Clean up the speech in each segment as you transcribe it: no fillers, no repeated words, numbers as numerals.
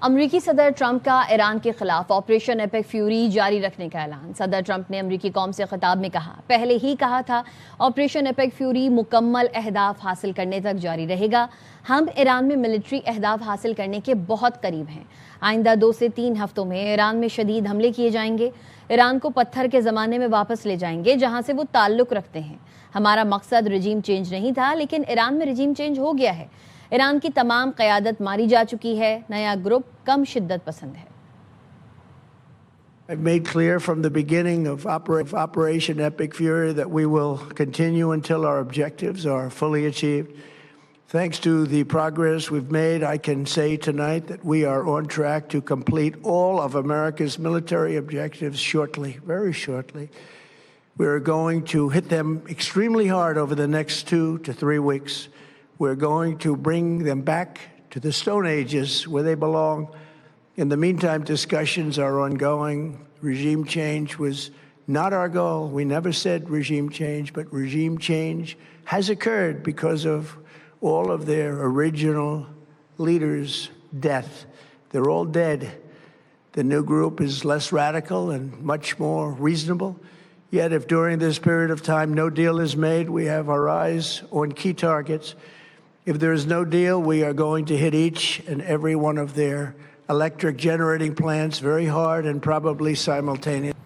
امریکی صدر ٹرمپ کا ایران کے خلاف آپریشن ایپک فیوری جاری رکھنے کا اعلان۔ صدر ٹرمپ نے امریکی قوم سے خطاب میں کہا، پہلے ہی کہا تھا آپریشن ایپک فیوری مکمل اہداف حاصل کرنے تک جاری رہے گا۔ ہم ایران میں ملٹری اہداف حاصل کرنے کے بہت قریب ہیں۔ آئندہ 2 سے 3 ہفتوں میں ایران میں شدید حملے کیے جائیں گے۔ ایران کو پتھر کے زمانے میں واپس لے جائیں گے جہاں سے وہ تعلق رکھتے ہیں۔ ہمارا مقصد رجیم چینج نہیں تھا، لیکن ایران میں رجیم چینج ہو گیا ہے۔ ایران کی تمام قیادت ماری جا چکی ہے۔ نیا گروپ کم شدت پسند ہے۔ I've made clear from the beginning of Operation Epic Fury that we will continue until our objectives are fully achieved. Thanks to the progress we've made, I can say tonight that we are on track to complete all of America's military objectives shortly, very shortly. We're going to hit them extremely hard over the next 2 to 3 weeks. We're going to bring them back to the Stone Ages where they belong. In the meantime, discussions are ongoing. Regime change was not our goal. We never said regime change, but regime change has occurred because of all of their original leaders' death. They're all dead. The new group is less radical and much more reasonable. Yet if during this period of time no deal is made, we have our eyes on key targets. If there is no deal, we are going to hit each and every one of their electric generating plants very hard and probably simultaneously.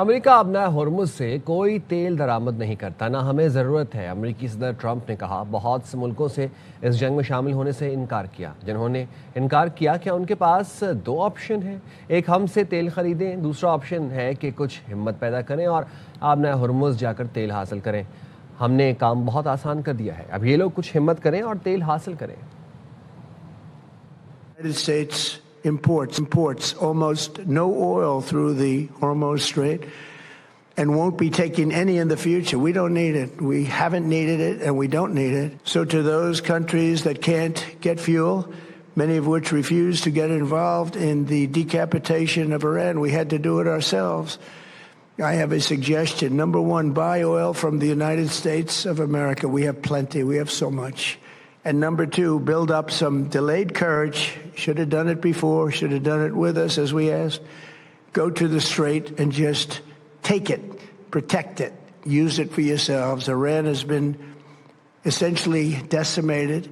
امریکہ اب نہ Hormuz سے کوئی تیل درآمد نہیں کرتا، نہ ہمیں ضرورت ہے۔ امریکی صدر ٹرمپ نے کہا، بہت سے ملکوں سے اس جنگ میں شامل ہونے سے انکار کیا۔ جنہوں نے انکار کیا کہ ان کے پاس 2 آپشن ہیں، ایک ہم سے تیل خریدیں، دوسرا آپشن ہے کہ کچھ ہمت پیدا کریں اور آپ نہ ہرمز جا کر تیل حاصل کریں۔ ہم نے کام بہت آسان کر دیا ہے، اب یہ لوگ کچھ ہمت کریں اور تیل حاصل کریں۔ United States imports almost no oil through the Hormuz Strait and won't be taking any in the future. We don't need it. We haven't needed it and we don't need it. So to those countries that can't get fuel, many of which refuse to get involved in the decapitation of Iran, we had to do it ourselves. I have a suggestion. Number 1, buy oil from the United States of America. We have plenty. We have so much. And number 2, build up some delayed courage. Should have done it before. Should have done it with us, as we asked. Go to the strait and just take it. Protect it. Use it for yourselves. Iran has been essentially decimated.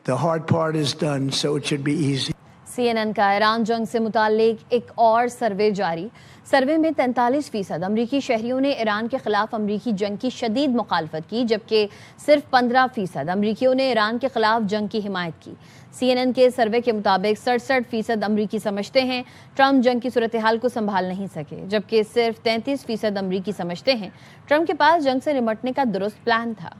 The hard part is done, so it should be easy. CNN کا ایران جنگ سے متعلق ایک اور survey جاری۔ Survey میں 43% امریکی شہریوں نے ایران کے خلاف امریکی جنگ کی شدید مخالفت کی، جبکہ صرف 15% امریکیوں نے ایران کے خلاف جنگ کی حمایت کی۔ CNN کے سروے کے مطابق 67% امریکی سمجھتے ہیں ٹرمپ جنگ کی صورتحال کو سنبھال نہیں سکے، جبکہ صرف 33% امریکی سمجھتے ہیں ٹرمپ کے پاس جنگ سے نمٹنے کا درست پلان تھا۔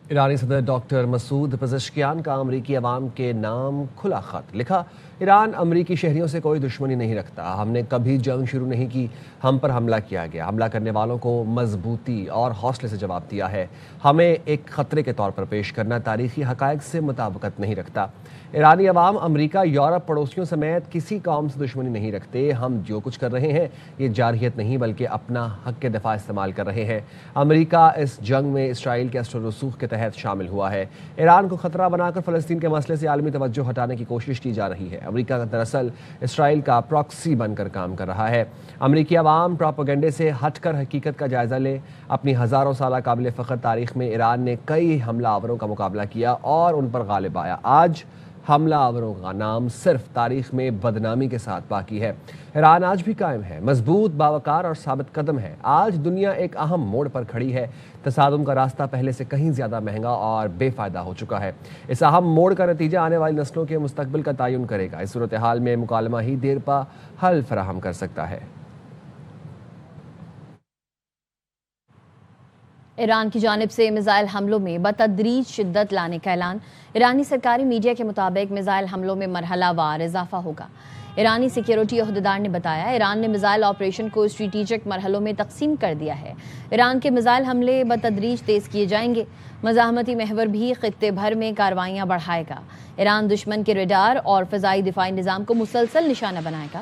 ایرانی صدر ڈاکٹر مسعود پزشکیان کا امریکی عوام کے نام کھلا خط لکھا۔ ایران امریکی شہریوں سے کوئی دشمنی نہیں رکھتا، ہم نے کبھی جنگ شروع نہیں کی، ہم پر حملہ کیا گیا، حملہ کرنے والوں کو مضبوطی اور حوصلے سے جواب دیا ہے۔ ہمیں ایک خطرے کے طور پر پیش کرنا تاریخی حقائق سے مطابقت نہیں رکھتا۔ ایرانی عوام امریکہ، یورپ، پڑوسیوں سمیت کسی قوم سے دشمنی نہیں رکھتے۔ ہم جو کچھ کر رہے ہیں یہ جارحیت نہیں بلکہ اپنا حق کے دفاع استعمال کر رہے ہیں۔ امریکہ اس جنگ میں اسرائیل کے اثر و رسوخ کے تحت شامل ہوا ہے۔ ایران کو خطرہ بنا کر فلسطین کے مسئلے سے عالمی توجہ ہٹانے کی کوشش کی جا رہی ہے۔ امریکہ دراصل اسرائیل کا پراکسی بن کر کام کر رہا ہے۔ امریکی عوام پروپیگنڈے سے ہٹ کر حقیقت کا جائزہ لیں۔ اپنی ہزاروں سالہ قابل فخر تاریخ میں ایران نے کئی حملہ آوروں کا مقابلہ کیا اور ان پر غالب آیا۔ آج حملہ آوروں کا نام صرف تاریخ میں بدنامی کے ساتھ باقی ہے۔ ایران آج بھی قائم ہے، مضبوط، باوقار اور ثابت قدم ہے۔ آج دنیا ایک اہم موڑ پر کھڑی ہے۔ تصادم کا راستہ پہلے سے کہیں زیادہ مہنگا اور بے فائدہ ہو چکا ہے۔ اس اہم موڑ کا نتیجہ آنے والی نسلوں کے مستقبل کا تعین کرے گا۔ اس صورتحال میں مکالمہ ہی دیر پا حل فراہم کر سکتا ہے۔ ایران کی جانب سے میزائل حملوں میں بتدریج شدت لانے کا اعلان۔ ایرانی سرکاری میڈیا کے مطابق میزائل حملوں میں مرحلہ وار اضافہ ہوگا۔ ایرانی سیکیورٹی عہدیدار نے بتایا، ایران نے میزائل آپریشن کو اسٹریٹجک مرحلوں میں تقسیم کر دیا ہے۔ ایران کے میزائل حملے بتدریج تیز کیے جائیں گے۔ مزاحمتی محور بھی خطے بھر میں کارروائیاں بڑھائے گا۔ ایران دشمن کے ریڈار اور فضائی دفاعی نظام کو مسلسل نشانہ بنائے گا۔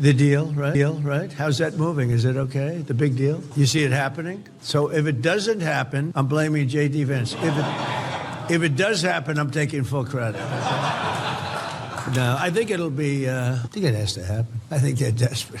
The deal, right? How's that moving? Is it okay? The big deal? You see it happening? So if it doesn't happen, I'm blaming J.D. Vance. If it does happen, I'm taking full credit. No, I think it'll be, I think it has to happen. I think they're desperate.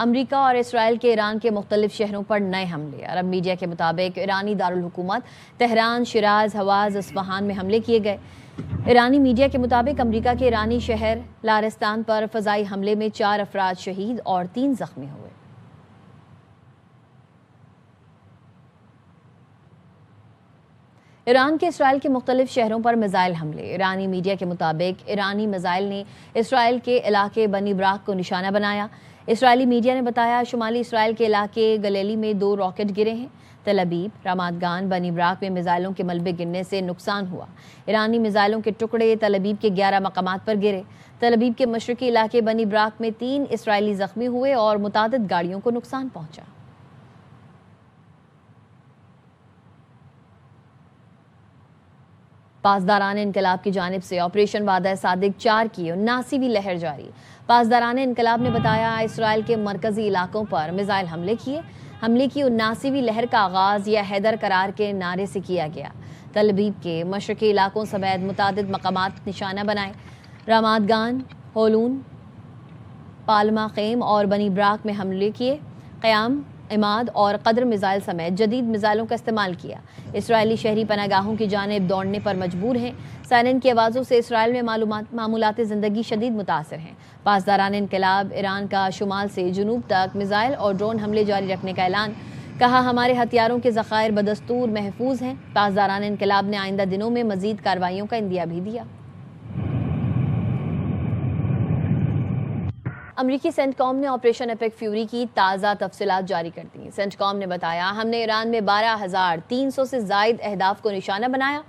امریکہ اور اسرائیل کے ایران کے مختلف شہروں پر نئے حملے۔ عرب media کے مطابق ایرانی دارالحکومت تہران، شیراز، حواز، اصفہان میں حملے کیے گئے۔ ایرانی میڈیا کے مطابق امریکہ کے ایرانی شہر لارستان پر فضائی حملے میں 4 افراد شہید اور 3 زخمی ہوئے۔ ایران کے اسرائیل کے مختلف شہروں پر میزائل حملے۔ ایرانی میڈیا کے مطابق ایرانی میزائل نے اسرائیل کے علاقے بنی براق کو نشانہ بنایا۔ اسرائیلی میڈیا نے بتایا شمالی اسرائیل کے علاقے گلیلی میں 2 راکٹ گرے ہیں۔ تل ابیب، رامات گان، بنی براق میں میزائلوں کے ملبے گرنے سے نقصان ہوا۔ ایرانی میزائلوں کے ٹکڑے تل ابیب کے 11 مقامات پر گرے۔ تل ابیب کے مشرقی علاقے بنی براق میں 3 اسرائیلی زخمی ہوئے اور متعدد گاڑیوں کو نقصان پہنچا۔ پاسداران انقلاب کی جانب سے آپریشن وعدہ صادق 4 کی 79ویں لہر جاری۔ پاسداران انقلاب نے بتایا اسرائیل کے مرکزی علاقوں پر میزائل حملے کیے۔ حملے کی 79ویں لہر کا آغاز یا حیدر قرار کے نعرے سے کیا گیا۔ تل ابیب کے مشرقی علاقوں سمیت متعدد مقامات نشانہ بنائے۔ رامات گان، ہولون، پالما خیم اور بنی براق میں حملے کیے۔ قیام، عماد اور قدر میزائل سمیت جدید میزائلوں کا استعمال کیا۔ اسرائیلی شہری پناہ گاہوں کی جانب دوڑنے پر مجبور ہیں۔ سائرن کی آوازوں سے اسرائیل میں معمولات زندگی شدید متاثر ہیں۔ پاسداران انقلاب ایران کا شمال سے جنوب تک میزائل اور ڈرون حملے جاری رکھنے کا اعلان۔ کہا ہمارے ہتھیاروں کے ذخائر بدستور محفوظ ہیں۔ پاسداران انقلاب نے آئندہ دنوں میں مزید کارروائیوں کا عندیہ بھی دیا۔ امریکی سینٹ کام نے آپریشن ایپک فیوری کی تازہ تفصیلات جاری کر دیں۔ سینٹ کام نے بتایا ہم نے ایران میں 12,300 سے زائد اہداف کو نشانہ بنایا۔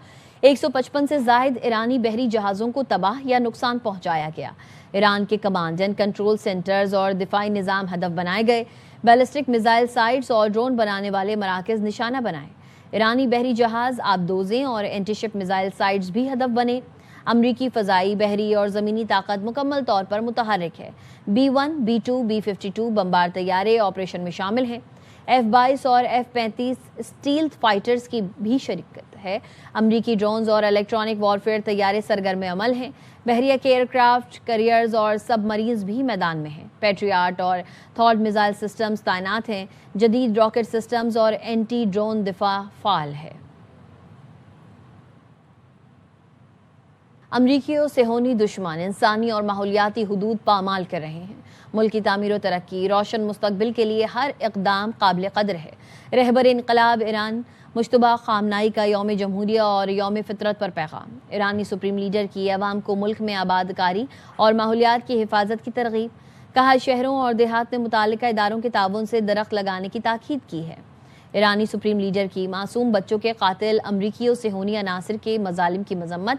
155 سے زائد ایرانی بحری جہازوں کو تباہ یا نقصان پہنچایا گیا۔ ایران کے کمانڈ اینڈ کنٹرول سینٹرز اور دفاعی نظام ہدف بنائے گئے۔ بیلسٹک میزائل سائٹس اور ڈرون بنانے والے مراکز نشانہ بنائے۔ ایرانی بحری جہاز، آبدوزیں اور اینٹی شپ میزائل سائٹس بھی ہدف بنے۔ امریکی فضائی، بحری اور زمینی طاقت مکمل طور پر متحرک ہے۔ B-1، B-2، B-52 بمبار طیارے آپریشن میں شامل ہیں۔ F-22 اور F-35 اسٹیلتھ فائٹرز کی بھی شرکت ہے۔ امریکی ڈرونز اور الیکٹرانک وارفیئر طیارے سرگرم عمل ہیں۔ بحریہ کے ایئر کرافٹ، کیریئرز اور سب مریز بھی میدان میں ہیں۔ پیٹریاٹ اور تھاڈ میزائل سسٹمز تعینات ہیں۔ جدید راکٹ سسٹمز اور اینٹی ڈرون دفاع فعال ہے۔ امریکی و صہیونی دشمن انسانی اور ماحولیاتی حدود پامال کر رہے ہیں۔ ملک کی تعمیر و ترقی، روشن مستقبل کے لیے ہر اقدام قابل قدر ہے۔ رہبر انقلاب ایران مشتبہ خامنائی کا یوم جمہوریہ اور یوم فطرت پر پیغام۔ ایرانی سپریم لیڈر کی عوام کو ملک میں آباد کاری اور ماحولیات کی حفاظت کی ترغیب۔ کہا شہروں اور دیہات میں متعلقہ اداروں کے تعاون سے درخت لگانے کی تاکید کی ہے۔ ایرانی سپریم لیڈر کی معصوم بچوں کے قاتل امریکی و صہیونی عناصر کے مظالم کی مذمت۔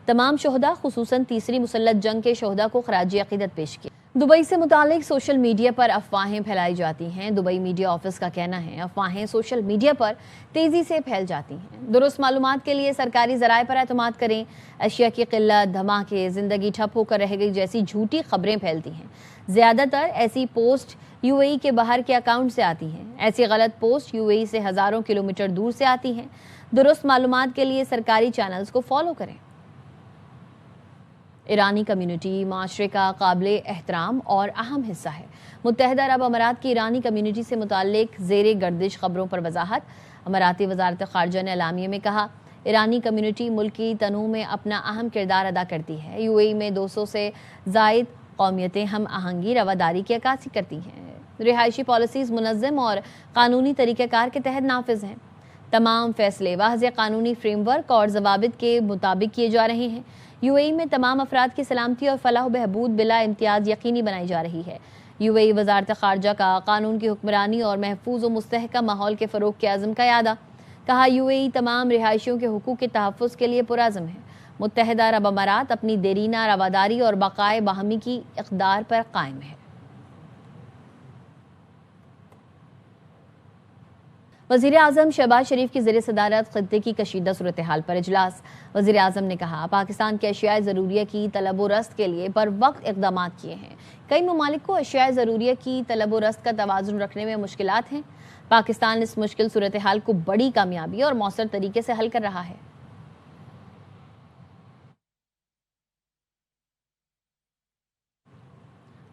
تمام شہداء خصوصاً تیسری مسلح جنگ کے شہداء کو خراج عقیدت پیش کی۔ دبئی سے متعلق سوشل میڈیا پر افواہیں پھیلائی جاتی ہیں۔ دبئی میڈیا آفس کا کہنا ہے افواہیں سوشل میڈیا پر تیزی سے پھیل جاتی ہیں۔ درست معلومات کے لیے سرکاری ذرائع پر اعتماد کریں۔ اشیاء کی قلت، دھماکے، زندگی ٹھپ ہو کر رہ گئی جیسی جھوٹی خبریں پھیلتی ہیں۔ زیادہ تر ایسی پوسٹ UAE کے باہر کے اکاؤنٹ سے آتی ہیں۔ ایسی غلط پوسٹ UAE سے ہزاروں کلومیٹر دور سے آتی ہیں۔ درست معلومات کے لیے سرکاری چینلز کو فالو کریں۔ ایرانی کمیونٹی معاشرے کا قابل احترام اور اہم حصہ ہے۔ متحدہ عرب امارات کی ایرانی کمیونٹی سے متعلق زیر گردش خبروں پر وضاحت۔ اماراتی وزارت خارجہ نے اعلامیے میں کہا ایرانی کمیونٹی ملکی تنوع میں اپنا اہم کردار ادا کرتی ہے۔ UAE میں 200 سے زائد قومیتیں ہم آہنگی رواداری کی عکاسی کرتی ہیں۔ رہائشی پالیسیز منظم اور قانونی طریقہ کار کے تحت نافذ ہیں۔ تمام فیصلے واضح قانونی فریم ورک اور ضوابط کے مطابق کیے جا رہے ہیں۔ UAE میں تمام افراد کی سلامتی اور فلاح و بہبود بلا امتیاز یقینی بنائی جا رہی ہے۔ UAE وزارت خارجہ کا قانون کی حکمرانی اور محفوظ و مستحکم ماحول کے فروغ کے عزم کا اعادہ۔ کہا UAE تمام رہائشیوں کے حقوق کے تحفظ کے لیے پرعزم ہے۔ متحدہ عرب امارات اپنی دیرینہ رواداری اور بقائے باہمی کی اقدار پر قائم ہے۔ وزیر اعظم شہباز شریف کی زیر صدارت خطے کی کشیدہ صورتحال پر اجلاس۔ وزیر اعظم نے کہا پاکستان کے اشیاء ضروریہ کی طلب و رست کے لیے پر وقت اقدامات کیے ہیں۔ کئی ممالک کو اشیاء ضروریہ کی طلب و رست کا توازن رکھنے میں مشکلات ہیں۔ پاکستان اس مشکل صورتحال کو بڑی کامیابی اور مؤثر طریقے سے حل کر رہا ہے۔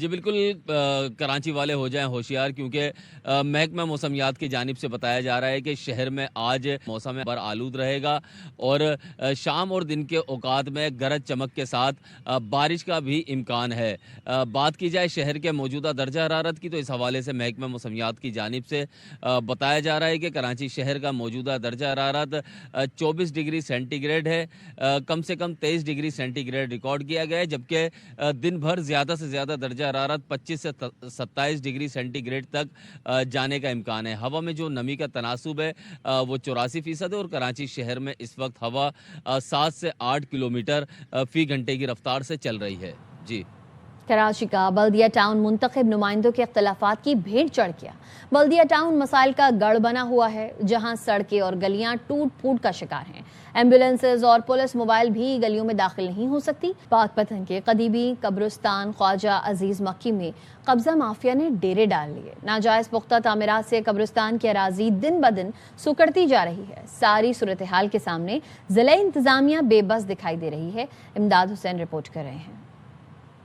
جی بالکل کراچی والے ہو جائیں ہوشیار، کیونکہ محکمہ موسمیات کی جانب سے بتایا جا رہا ہے کہ شہر میں آج موسم بر آلود رہے گا اور شام اور دن کے اوقات میں گرج چمک کے ساتھ بارش کا بھی امکان ہے۔ بات کی جائے شہر کے موجودہ درجہ حرارت کی تو اس حوالے سے محکمہ موسمیات کی جانب سے بتایا جا رہا ہے کہ کراچی شہر کا موجودہ درجہ حرارت 24 ڈگری سینٹی گریڈ ہے، کم سے کم 23 ڈگری سینٹی گریڈ ریکارڈ کیا گیا ہے، جبکہ دن بھر زیادہ سے زیادہ درجہ حرارت 25 سے 27 ڈگری سینٹی گریڈ تک جانے کا امکان ہے۔ ہوا میں جو نمی کا تناسب ہے وہ 84% ہے اور کراچی شہر میں اس وقت ہوا 7 سے 8 کلومیٹر فی گھنٹے کی رفتار سے چل رہی ہے۔ جی کراچی کا بلدیہ ٹاؤن منتخب نمائندوں کے اختلافات کی بھیڑ چڑھ گیا۔ بلدیہ ٹاؤن مسائل کا گڑھ بنا ہوا ہے، جہاں سڑکیں اور گلیاں ٹوٹ پھوٹ کا شکار ہیں۔ ایمبولینسز اور پولیس موبائل بھی گلیوں میں داخل نہیں ہو سکتی۔ پاک پتن کے قدیمی قبرستان خواجہ عزیز مکی میں قبضہ مافیا نے ڈیرے ڈال لیے۔ ناجائز پختہ تعمیرات سے قبرستان کی اراضی دن بدن سکڑتی جا رہی ہے۔ ساری صورتحال کے سامنے ضلع انتظامیہ بے بس دکھائی دے رہی ہے۔ امداد حسین رپورٹ کر رہے ہیں۔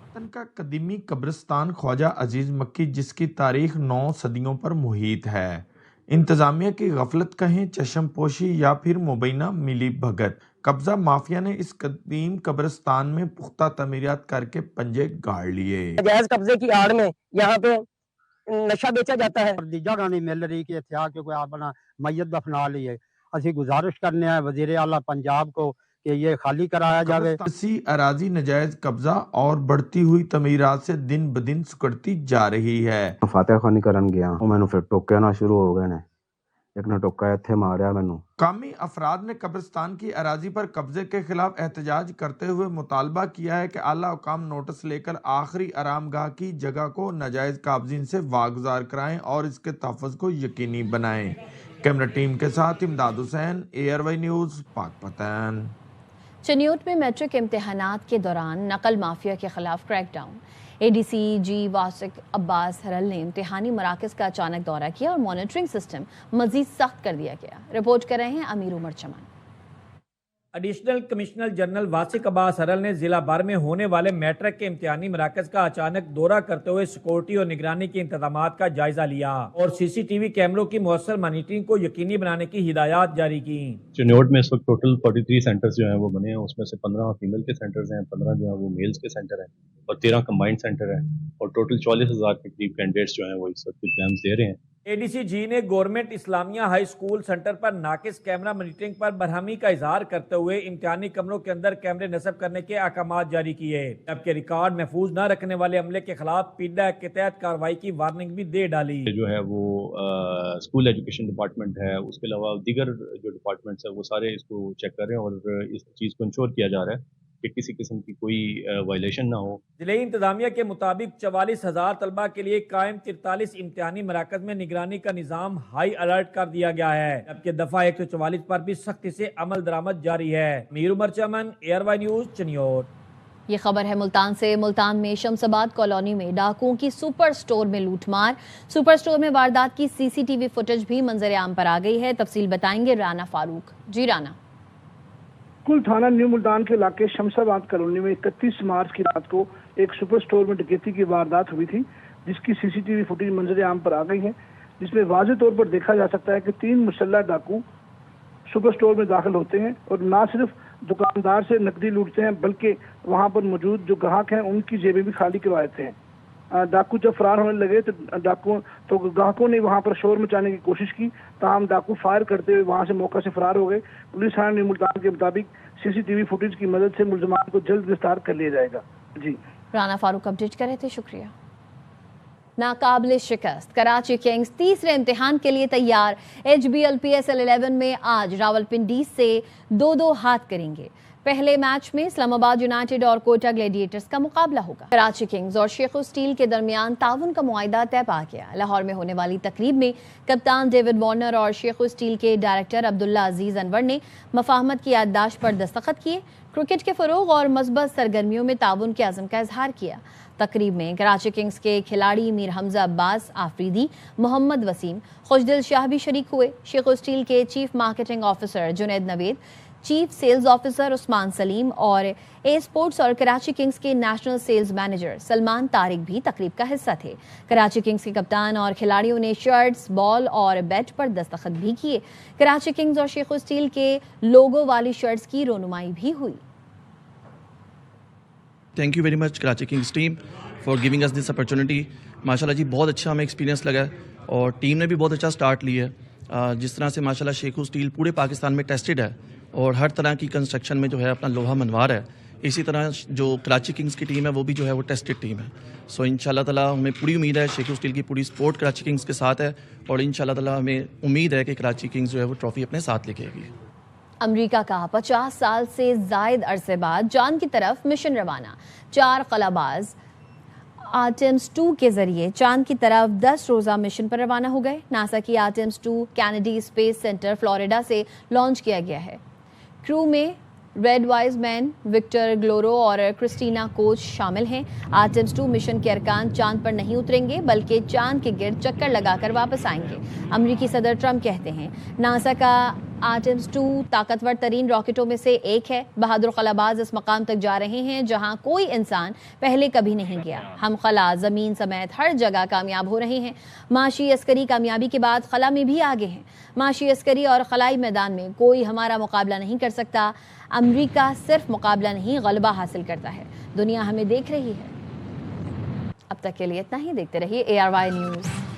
وطن کا قدیمی قبرستان خواجہ عزیز مکی، جس کی تاریخ 9 صدیوں پر محیط ہے، انتظامیہ کی غفلت کہیں، چشم پوشی یا پھر مبینہ ملی بھگت، قبضہ مافیا نے اس قدیم قبرستان میں پختہ تعمیرات کر کے پنجے گاڑ لیے۔ ناجائز قبضے کی آڑ میں یہاں پہ نشہ بیچا جاتا ہے۔ جگہ نہیں مل رہی کہ اتیا کہ کوئی اپنا میت دفنا لیے۔ اسی گزارش کرنے ہیں وزیر اعلیٰ پنجاب کو کہ یہ خالی کرایا جاوے۔ اسی اراضی ناجائز قبضہ اور بڑھتی ہوئی تعمیرات سے دن بدن سکڑتی جا رہی ہے۔ فاتح خانی کرن گیا، وہ مینوں پھر ٹوکے نہ شروع ہو گئے نے، ایک نے ٹوکا ایتھے ماریا مینوں۔ مقامی افراد نے قبرستان کی اراضی پر قبضے کے خلاف احتجاج کرتے ہوئے مطالبہ کیا ہے کہ اعلیٰ حکام نوٹس لے کر آخری آرام گاہ کی جگہ کو ناجائز قابضین سے واگزار کرائیں اور اس کے تحفظ کو یقینی بنائیں۔ کیمرہ ٹیم کے ساتھ امداد حسین، ARY نیوز، پاک پتن۔ چنیوٹ میں میٹرک امتحانات کے دوران نقل مافیا کے خلاف کریک ڈاؤن۔ ADC جی واسق عباس ہرل نے امتحانی مراکز کا اچانک دورہ کیا اور مانیٹرنگ سسٹم مزید سخت کر دیا گیا۔ رپورٹ کر رہے ہیں امیر عمر چمن۔ ایڈیشنل کمشنر جنرل واسق عباس ہرل نے ضلع بھر میں ہونے والے میٹرک کے امتحانی مراکز کا اچانک دورہ کرتے ہوئے سیکورٹی اور نگرانی کے انتظامات کا جائزہ لیا اور CCTV کیمروں کی مؤثر مانیٹرنگ کو یقینی بنانے کی ہدایات جاری کی۔ چنیوٹ میں اس وقت ٹوٹل 43 سینٹرز جو ہیں وہ بنے ہیں، اس میں سے 15 فیمیل کے سینٹرز ہیں، 15 جو ہیں وہ میلز کے سینٹر ہیں اور 13 کمبائنڈ سینٹر ہیں اور ٹوٹل 44,000 کے قریب کینڈیڈیٹس جو ہیں وہ اس وقت ایگزامز دے رہے ہیں۔ ADC جی نے گورنمنٹ اسلامیہ ہائی اسکول سینٹر پر ناقص کیمرہ مانیٹرنگ پر برہمی کا اظہار کرتے ہوئے امتحانی کمروں کے اندر کیمرے نصب کرنے کے احکامات جاری کیے، جبکہ ریکارڈ محفوظ نہ رکھنے والے عملے کے خلاف پیڈا ایکٹ کے تحت کارروائی کی وارننگ بھی دے ڈالی۔ جو ہے وہ اسکول ایجوکیشن ڈپارٹمنٹ ہے، اس کے علاوہ دیگر جو ڈپارٹمنٹس ہیں وہ سارے اس کو چیک کر رہے ہیں اور اس چیز کو انشور کیا جا رہا ہے کہ کسی قسم کی کوئی وائلیشن نہ ہو۔ ضلعی انتظامیہ کے مطابق 44,000 طلبہ کے لیے قائم 43 امتحانی مراکز میں نگرانی کا نظام ہائی الرٹ کر دیا گیا ہے، جبکہ دفعہ 144 پر بھی سختی سے عمل درآمد جاری ہے۔ امیر عمر چمن، ARY نیوز، چنیوٹ۔ یہ خبر ہے ملتان سے۔ ملتان میں شمس آباد کالونی میں ڈاکوؤں کی سپر سٹور میں لوٹ مار۔ سپر سٹور میں واردات کی CCTV فوٹیج بھی منظر عام پر آ گئی ہے۔ تفصیل بتائیں گے رانا فاروق۔ جی رانا۔ کل تھانہ نیو ملتان کے علاقے شمس آباد کالونی میں 31 مارچ کی رات کو ایک سپر سٹور میں ڈکیتی کی واردات ہوئی تھی، جس کی CCTV فوٹیج منظر عام پر آ گئی ہے، جس میں واضح طور پر دیکھا جا سکتا ہے کہ 3 مسلح ڈاکو سپر سٹور میں داخل ہوتے ہیں اور نہ صرف دکاندار سے نقدی لوٹتے ہیں بلکہ وہاں پر موجود جو گاہک ہیں ان کی جیبیں بھی خالی کروا دیتے ہیں۔ ڈاکو جب فرار ہونے لگے تو گاہکوں نے وہاں پر شور مچانے کی کوشش کی، تاہم ڈاکو فائر کرتے ہوئے وہاں سے موقع سے فرار ہو گئے۔ پولیس تھانہ نیو ملتان کے مطابق CCTV فوٹیج کی مدد سے ملزمان کو جلد گرفتار کر لیا جائے گا۔ جی رانا فاروق اپڈیٹ کر رہے تھے، شکریہ۔ ناقابل شکست کراچی کنگز تیسرے امتحان کے لیے تیار۔ HBL PSL 11 میں آج راولپنڈی سے 2-2 ہاتھ کریں گے۔ پہلے میچ میں اسلام آباد یونائٹڈ اور کوئٹہ گلیڈیٹرز کا مقابلہ ہوگا۔ کراچی کنگز اور شیخ اسٹیل کے درمیان تعاون کا معاہدہ طے پا گیا۔ لاہور میں ہونے والی تقریب میں کپتان ڈیوڈ وارنر اور شیخ اسٹیل کے ڈائریکٹر عبداللہ عزیز انور نے مفاہمت کی یادداشت پر دستخط کیے، کرکٹ کے فروغ اور مثبت سرگرمیوں میں تعاون کے عزم کا اظہار کیا۔ تقریب میں کراچی کنگز کے کھلاڑی میر حمزہ عباس آفریدی، محمد وسیم، خوشدل شاہ بھی شریک ہوئے۔ شیخ اسٹیل کے chief marketing officer Junaid Naveed, chief sales officer Usman Saleem اور اے اسپورٹس اور کراچی کنگز کے national sales manager Salman Tariq بھی تقریب کا حصہ تھے۔ کراچی کنگز کے کپتان اور کھلاڑیوں نے شرٹس، بال اور بیٹ پر دستخط بھی کیے۔ کراچی کنگز اور شیخ اسٹیل کے لوگو والی شرٹس کی رونمائی بھی ہوئی۔ Thank you very much Karachi Kings team for giving us this opportunity. ماشاءاللہ جی بہت اچھا ہمیں ایکسپیرینس لگا اور ٹیم نے بھی بہت اچھا سٹارٹ لی ہے۔ جس طرح سے ماشاءاللہ شیخ اسٹیل پورے پاکستان میں ٹیسٹڈ ہے اور ہر طرح کی کنسٹرکشن میں جو ہے اپنا لوہا منوار ہے، اسی طرح جو کراچی کنگز کی ٹیم ہے وہ بھی جو ہے وہ ٹیسٹڈ ٹیم ہے۔ سو انشاءاللہ تعالیٰ ہمیں پوری امید ہے، شیخ اسٹیل کی پوری سپورٹ کراچی کنگز کے ساتھ ہے اور انشاءاللہ تعالیٰ ہمیں امید ہے کہ کراچی کنگز جو ہے وہ ٹرافی اپنے ساتھ لے کے آئے گی۔ امریکہ کا 50 سال سے زائد عرصے بعد چاند کی طرف مشن روانہ۔ 4 خلا باز آرٹیمس 2 کے ذریعے چاند کی طرف 10 روزہ مشن پر روانہ ہو گئے۔ ناسا کی Artemis 2 Kennedy space centre Florida سے لانچ کیا گیا ہے۔ کرو میں ریڈ وائز مین، وکٹر گلورو اور کرسٹینا کوچ شامل ہیں۔ آرٹیمس 2 مشن کے ارکان چاند پر نہیں اتریں گے بلکہ چاند کے گرد چکر لگا کر واپس آئیں گے۔ امریکی صدر ٹرمپ کہتے ہیں ناسا کا آرٹیمس 2 طاقتور ترین راکٹوں میں سے ایک ہے۔ بہادر خلاباز اس مقام تک جا رہے ہیں جہاں کوئی انسان پہلے کبھی نہیں گیا۔ ہم خلا، زمین سمیت ہر جگہ کامیاب ہو رہے ہیں۔ معاشی عسکری کامیابی کے بعد خلا میں بھی آگے ہیں۔ معاشی عسکری اور خلائی میدان میں کوئی ہمارا مقابلہ نہیں کر سکتا۔ امریکہ صرف مقابلہ نہیں غلبہ حاصل کرتا ہے۔ دنیا ہمیں دیکھ رہی ہے۔ اب تک کے لیے اتنا ہی، دیکھتے رہیے ARY نیوز۔